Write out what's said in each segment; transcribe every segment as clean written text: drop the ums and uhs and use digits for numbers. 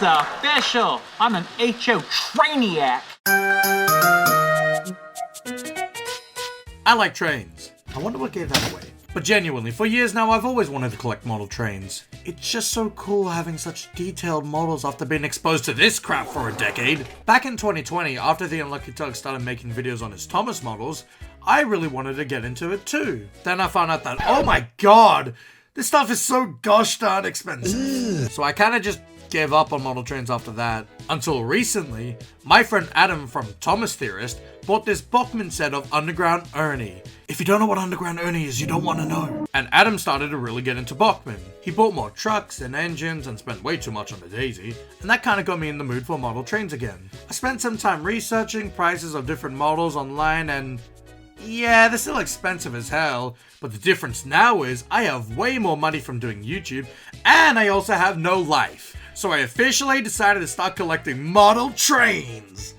official. I'm an HO trainiac. I like trains. I wonder what gave that away. But genuinely, for years now, I've always wanted to collect model trains. It's just so cool having such detailed models after being exposed to this crap for a decade. Back in 2020, after the Unlucky Tug started making videos on his Thomas models, I really wanted to get into it too. Then I found out that, oh my god, this stuff is so gosh darn expensive. So I kinda just gave up on model trains after that. Until recently, my friend Adam from Thomas Theorist bought this Bachmann set of Underground Ernie. If you don't know what Underground Ernie is, you don't want to know. And Adam started to really get into Bachmann. He bought more trucks and engines and spent way too much on the Daisy, and that kind of got me in the mood for model trains again. I spent some time researching prices of different models online, and yeah, they're still expensive as hell, but the difference now is I have way more money from doing YouTube, and I also have no life. So I officially decided to start collecting model trains.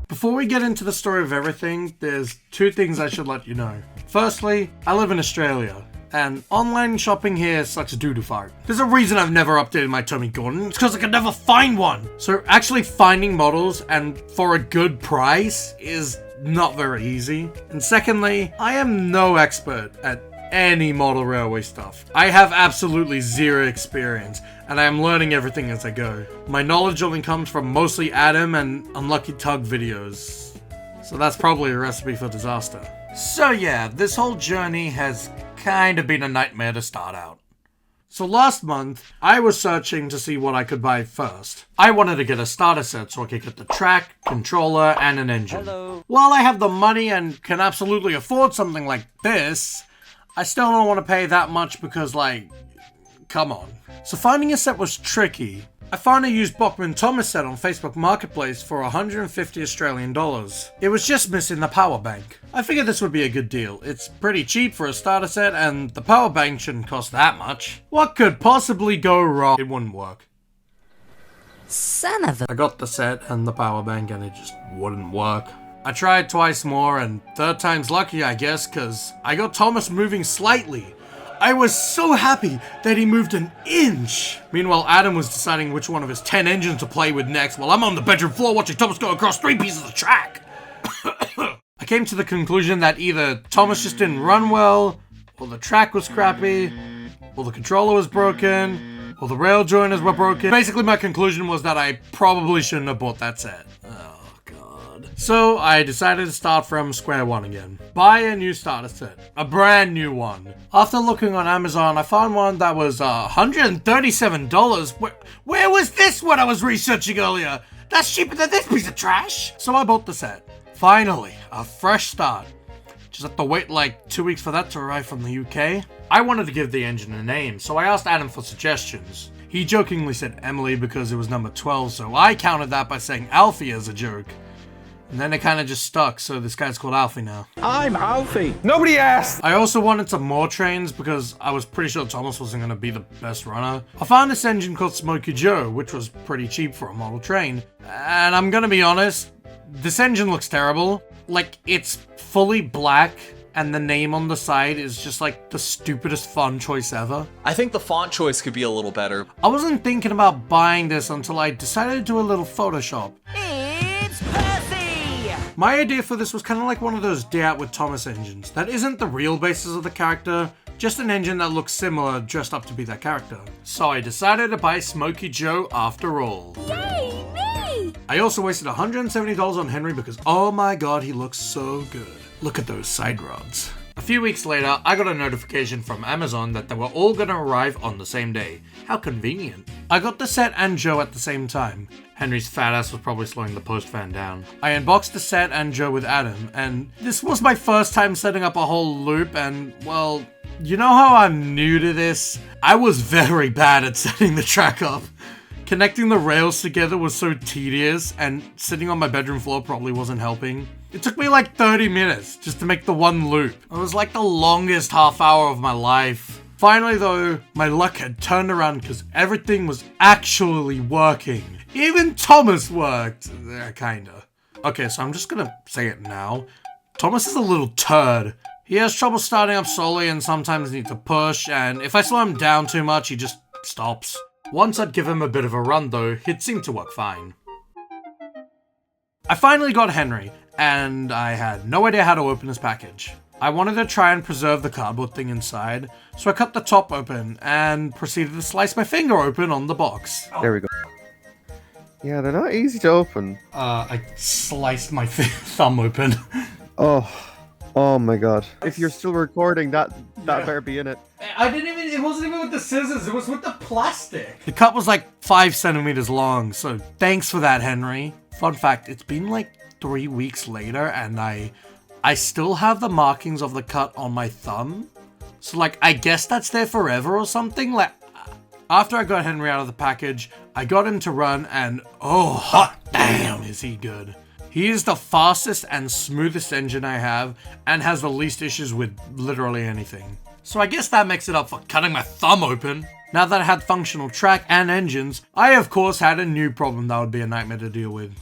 Before we get into the story of everything, there's two things I should let you know. Firstly, I live in Australia, and online shopping here sucks doo-doo fart. There's a reason I've never updated my Tommy Gordon, it's because I could never find one. So actually finding models, and for a good price, is not very easy. And secondly, I am no expert at any model railway stuff. I have absolutely zero experience, and I am learning everything as I go. My knowledge only comes from mostly Adam and Unlucky Tug videos, so that's probably a recipe for disaster. So yeah, this whole journey has kind of been a nightmare to start out. So last month, I was searching to see what I could buy first. I wanted to get a starter set so I could get the track, controller, and an engine. Hello. While I have the money and can absolutely afford something like this, I still don't want to pay that much because, like, come on. So finding a set was tricky. I found a used Bachmann Thomas set on Facebook Marketplace for 150 Australian dollars. It was just missing the power bank. I figured this would be a good deal. It's pretty cheap for a starter set and the power bank shouldn't cost that much. What could possibly go wrong? It wouldn't work. Son of a... I got the set and the power bank and it just wouldn't work. I tried twice more, and third time's lucky, I guess, cause I got Thomas moving slightly. I was so happy that he moved an inch. Meanwhile, Adam was deciding which one of his 10 engines to play with next, while I'm on the bedroom floor watching Thomas go across 3 pieces of track. I came to the conclusion that either Thomas just didn't run well, or the track was crappy, or the controller was broken, or the rail joiners were broken. Basically, my conclusion was that I probably shouldn't have bought that set. So I decided to start from square one again. Buy a new starter set. A brand new one. After looking on Amazon, I found one that was $137. Where was this when I was researching earlier? That's cheaper than this piece of trash. So I bought the set. Finally, a fresh start. Just have to wait like 2 weeks for that to arrive from the UK. I wanted to give the engine a name, so I asked Adam for suggestions. He jokingly said Emily because it was number 12, so I countered that by saying Alfie as a joke. And then it kind of just stuck, so this guy's called Alfie now. I'm Alfie. Nobody asked. I also wanted some more trains because I was pretty sure Thomas wasn't going to be the best runner. I found this engine called Smokey Joe, which was pretty cheap for a model train. And I'm going to be honest, this engine looks terrible. Like, it's fully black, and the name on the side is just like the stupidest font choice ever. I think the font choice could be a little better. I wasn't thinking about buying this until I decided to do a little Photoshop. My idea for this was kind of like one of those Day Out with Thomas engines. That isn't the real basis of the character, just an engine that looks similar dressed up to be that character. So I decided to buy Smokey Joe after all. Yay, me! I also wasted $170 on Henry because oh my god, he looks so good. Look at those side rods. A few weeks later, I got a notification from Amazon that they were all gonna arrive on the same day. How convenient. I got the set and Joe at the same time. Henry's fat ass was probably slowing the post fan down. I unboxed the set and Joe with Adam, and this was my first time setting up a whole loop, and well, you know how I'm new to this? I was very bad at setting the track up. Connecting the rails together was so tedious, and sitting on my bedroom floor probably wasn't helping. It took me like 30 minutes just to make the one loop. It was like the longest half hour of my life. Finally though, my luck had turned around because everything was actually working. Even Thomas worked. Kinda. Okay, so I'm just gonna say it now. Thomas is a little turd. He has trouble starting up slowly and sometimes needs to push, and if I slow him down too much, he just stops. Once I'd give him a bit of a run though, he'd seem to work fine. I finally got Henry, and I had no idea how to open his package. I wanted to try and preserve the cardboard thing inside, so I cut the top open and proceeded to slice my finger open on the box. There we go. Yeah, they're not easy to open. I sliced my thumb open. Oh my god. If you're still recording, that better be in it. It wasn't even with the scissors, it was with the plastic. The cut was like 5 centimeters long, so thanks for that, Henry. Fun fact, it's been like 3 weeks later and I still have the markings of the cut on my thumb. So like, I guess that's there forever or something. Like, after I got Henry out of the package, I got him to run and oh, hot damn is he good. He is the fastest and smoothest engine I have and has the least issues with literally anything. So I guess that makes it up for cutting my thumb open. Now that I had functional track and engines, I of course had a new problem that would be a nightmare to deal with.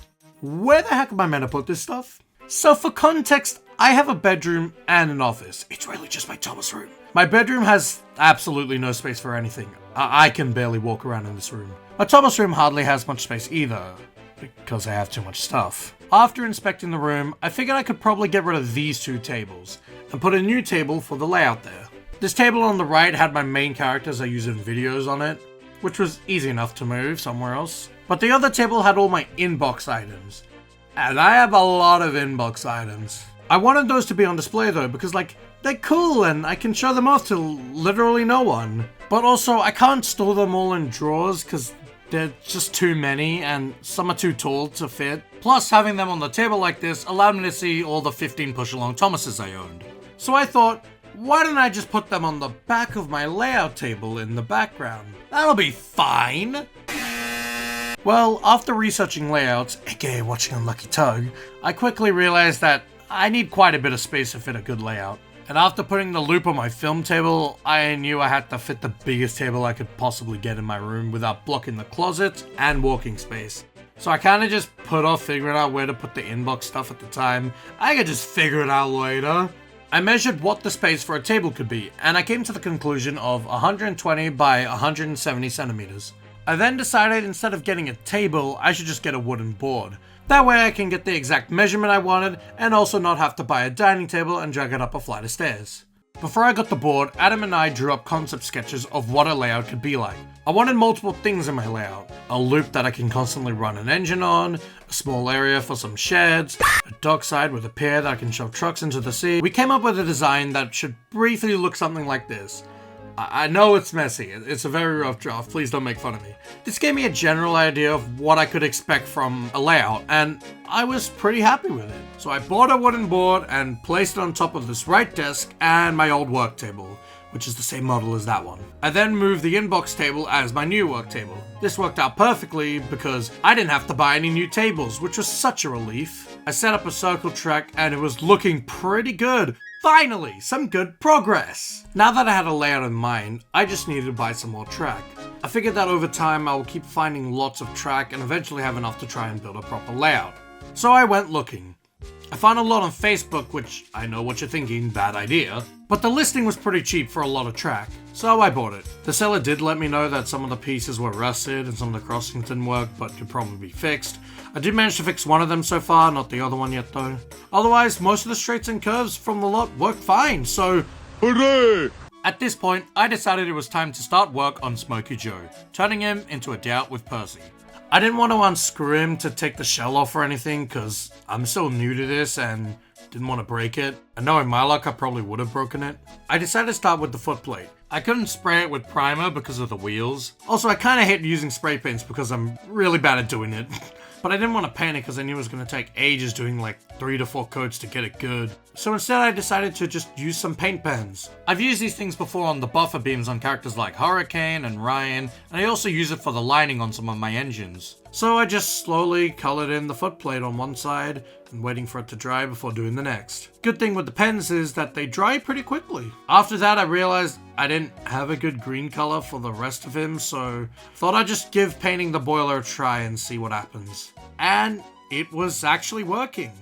Where the heck am I meant to put this stuff? So for context, I have a bedroom and an office. It's really just my Thomas room. My bedroom has absolutely no space for anything. I can barely walk around in this room. My Thomas room hardly has much space either, because I have too much stuff. After inspecting the room, I figured I could probably get rid of these 2 tables, and put a new table for the layout there. This table on the right had my main characters I use in videos on it, which was easy enough to move somewhere else. But the other table had all my inbox items. And I have a lot of inbox items. I wanted those to be on display though, because like, they're cool and I can show them off to literally no one. But also, I can't store them all in drawers because they're just too many and some are too tall to fit. Plus, having them on the table like this allowed me to see all the 15 push-along Thomases I owned. So I thought, why don't I just put them on the back of my layout table in the background? That'll be fine. Well, after researching layouts, aka watching Unlucky Tug, I quickly realized that I need quite a bit of space to fit a good layout. And after putting the loop on my film table, I knew I had to fit the biggest table I could possibly get in my room without blocking the closet and walking space. So I kinda just put off figuring out where to put the inbox stuff at the time. I could just figure it out later. I measured what the space for a table could be, and I came to the conclusion of 120 by 170 centimeters. I then decided instead of getting a table, I should just get a wooden board. That way I can get the exact measurement I wanted and also not have to buy a dining table and drag it up a flight of stairs. Before I got the board, Adam and I drew up concept sketches of what a layout could be like. I wanted multiple things in my layout. A loop that I can constantly run an engine on, a small area for some sheds, a dockside with a pier that I can shove trucks into the sea. We came up with a design that should briefly look something like this. I know it's messy, it's a very rough draft, please don't make fun of me. This gave me a general idea of what I could expect from a layout, and I was pretty happy with it. So I bought a wooden board and placed it on top of this right desk and my old work table, which is the same model as that one. I then moved the inbox table as my new work table. This worked out perfectly because I didn't have to buy any new tables, which was such a relief. I set up a circle track and it was looking pretty good. Finally, some good progress! Now that I had a layout in mind, I just needed to buy some more track. I figured that over time I will keep finding lots of track and eventually have enough to try and build a proper layout. So I went looking. I found a lot on Facebook, which I know what you're thinking, bad idea, but the listing was pretty cheap for a lot of track, so I bought it. The seller did let me know that some of the pieces were rusted and some of the crossings didn't work, but could probably be fixed. I did manage to fix one of them so far, not the other one yet though. Otherwise, most of the straights and curves from the lot worked fine, so hooray! At this point, I decided it was time to start work on Smokey Joe, turning him into a doubt with Percy. I didn't want to unscrew him to take the shell off or anything, cause I'm still new to this and didn't want to break it. And knowing my luck, I probably would have broken it. I decided to start with the footplate. I couldn't spray it with primer because of the wheels. Also, I kinda hate using spray paints because I'm really bad at doing it. But I didn't want to panic because I knew it was going to take ages doing like 3 to 4 coats to get it good. So instead I decided to just use some paint pens. I've used these things before on the buffer beams on characters like Hurricane and Ryan, and I also use it for the lining on some of my engines. So I just slowly colored in the footplate on one side and waiting for it to dry before doing the next. Good thing with the pens is that they dry pretty quickly. After that I realized I didn't have a good green color for the rest of him, so thought I'd just give painting the boiler a try and see what happens. And it was actually working.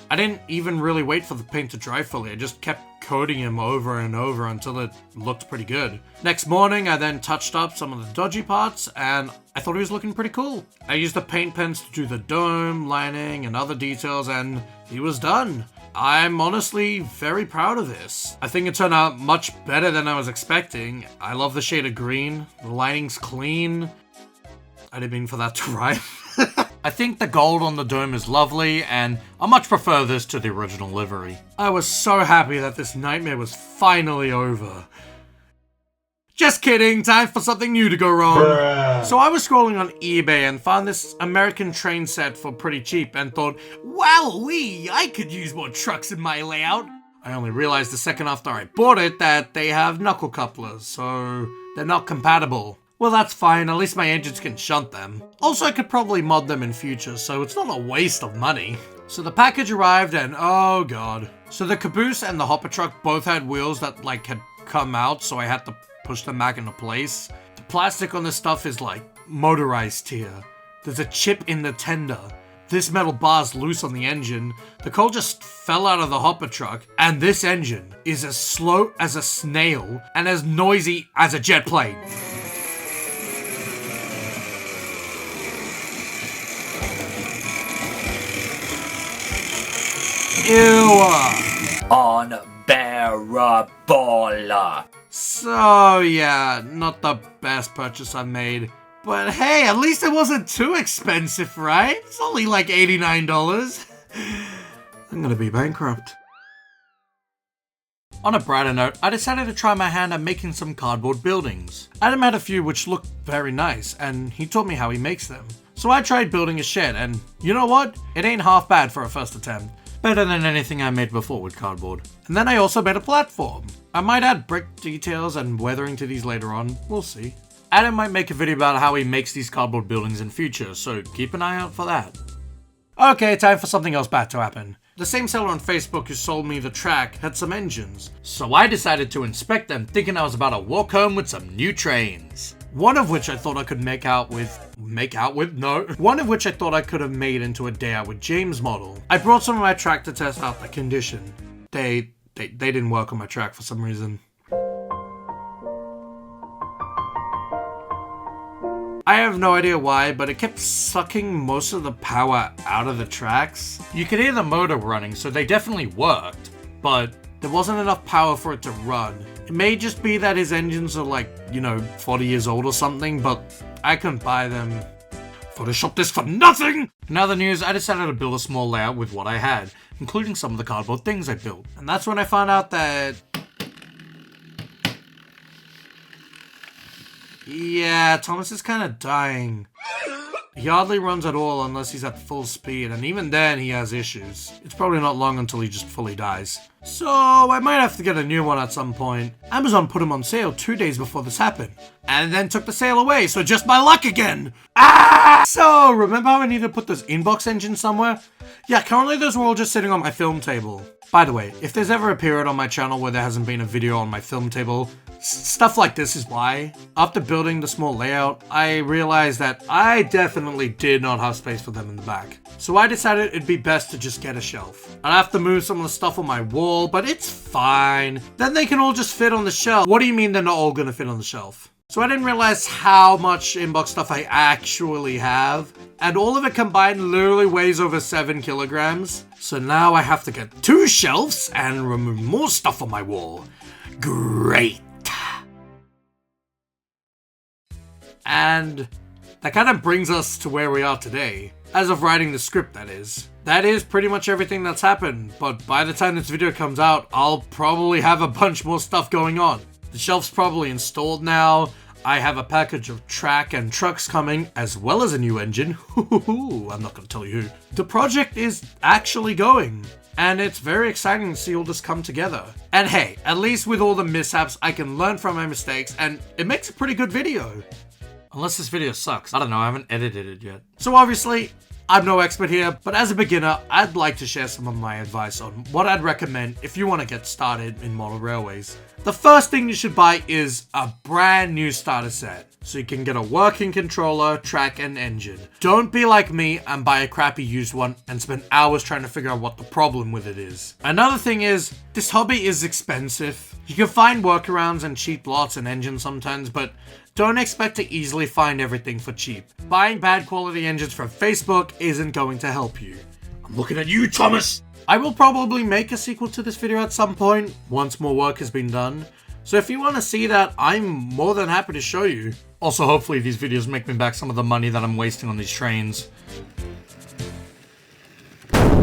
I didn't even really wait for the paint to dry fully, I just kept coating him over and over until it looked pretty good. Next morning, I then touched up some of the dodgy parts, and I thought he was looking pretty cool. I used the paint pens to do the dome, lining, and other details, and he was done. I'm honestly very proud of this. I think it turned out much better than I was expecting. I love the shade of green, the lining's clean. I didn't mean for that to rhyme. I think the gold on the dome is lovely, and I much prefer this to the original livery. I was so happy that this nightmare was finally over. Just kidding, time for something new to go wrong. Bruh. So I was scrolling on eBay and found this American train set for pretty cheap and thought, wowee, I could use more trucks in my layout. I only realized the second after I bought it that they have knuckle couplers, so they're not compatible. Well, that's fine, at least my engines can shunt them. Also, I could probably mod them in future, so it's not a waste of money. So the package arrived and oh god. So the caboose and the hopper truck both had wheels that had come out, so I had to push them back into place. The plastic on this stuff is motorized here. There's a chip in the tender. This metal bar's loose on the engine. The coal just fell out of the hopper truck, and this engine is as slow as a snail and as noisy as a jet plane. Ew. Unbearable. So yeah, not the best purchase I've made. But hey, at least it wasn't too expensive, right? It's only like $89. I'm gonna be bankrupt. On a brighter note, I decided to try my hand at making some cardboard buildings. Adam had a few which looked very nice, and he taught me how he makes them. So I tried building a shed, and you know what? It ain't half bad for a first attempt. Better than anything I made before with cardboard. And then I also made a platform. I might add brick details and weathering to these later on, we'll see. Adam might make a video about how he makes these cardboard buildings in future, so keep an eye out for that. Okay, time for something else bad to happen. The same seller on Facebook who sold me the track had some engines, so I decided to inspect them thinking I was about to walk home with some new trains. One of which I thought I could one of which I thought I could have made into a day out with James model. I brought some of my track to test out the condition. They didn't work on my track for some reason. I have no idea why, but it kept sucking most of the power out of the tracks. You could hear the motor running, so they definitely worked, but there wasn't enough power for it to run. It may just be that his engines are 40 years old or something, but I couldn't buy them. Photoshop this for nothing! In other news, I decided to build a small layout with what I had, including some of the cardboard things I built. And that's when I found out that... yeah, Thomas is kind of dying. He hardly runs at all unless he's at full speed, and even then he has issues. It's probably not long until he just fully dies. So I might have to get a new one at some point. Amazon put him on sale 2 days before this happened, and then took the sale away, so just my luck again! Ah! So, remember how I needed to put those inbox engines somewhere? Yeah, currently those were all just sitting on my film table. By the way, if there's ever a period on my channel where there hasn't been a video on my film table, stuff like this is why. After building the small layout, I realized that I definitely did not have space for them in the back. So I decided it'd be best to just get a shelf. I'd have to move some of the stuff on my wall, but it's fine. Then they can all just fit on the shelf. What do you mean they're not all gonna fit on the shelf? So I didn't realize how much inbox stuff I actually have. And all of it combined literally weighs over 7 kilograms. So now I have to get 2 shelves and remove more stuff on my wall. Great. And that kind of brings us to where we are today. As of writing the script, that is. That is pretty much everything that's happened, but by the time this video comes out, I'll probably have a bunch more stuff going on. The shelf's probably installed now. I have a package of track and trucks coming, as well as a new engine. I'm not gonna tell you who. The project is actually going, and it's very exciting to see all this come together. And hey, at least with all the mishaps, I can learn from my mistakes, and it makes a pretty good video. Unless this video sucks. I don't know, I haven't edited it yet. So obviously, I'm no expert here, but as a beginner, I'd like to share some of my advice on what I'd recommend if you want to get started in model railways. The first thing you should buy is a brand new starter set, so you can get a working controller, track, and engine. Don't be like me and buy a crappy used one and spend hours trying to figure out what the problem with it is. Another thing is, this hobby is expensive. You can find workarounds and cheap lots and engines sometimes, but don't expect to easily find everything for cheap. Buying bad quality engines from Facebook isn't going to help you. I'm looking at you, Thomas! I will probably make a sequel to this video at some point, once more work has been done. So if you want to see that, I'm more than happy to show you. Also, hopefully these videos make me back some of the money that I'm wasting on these trains.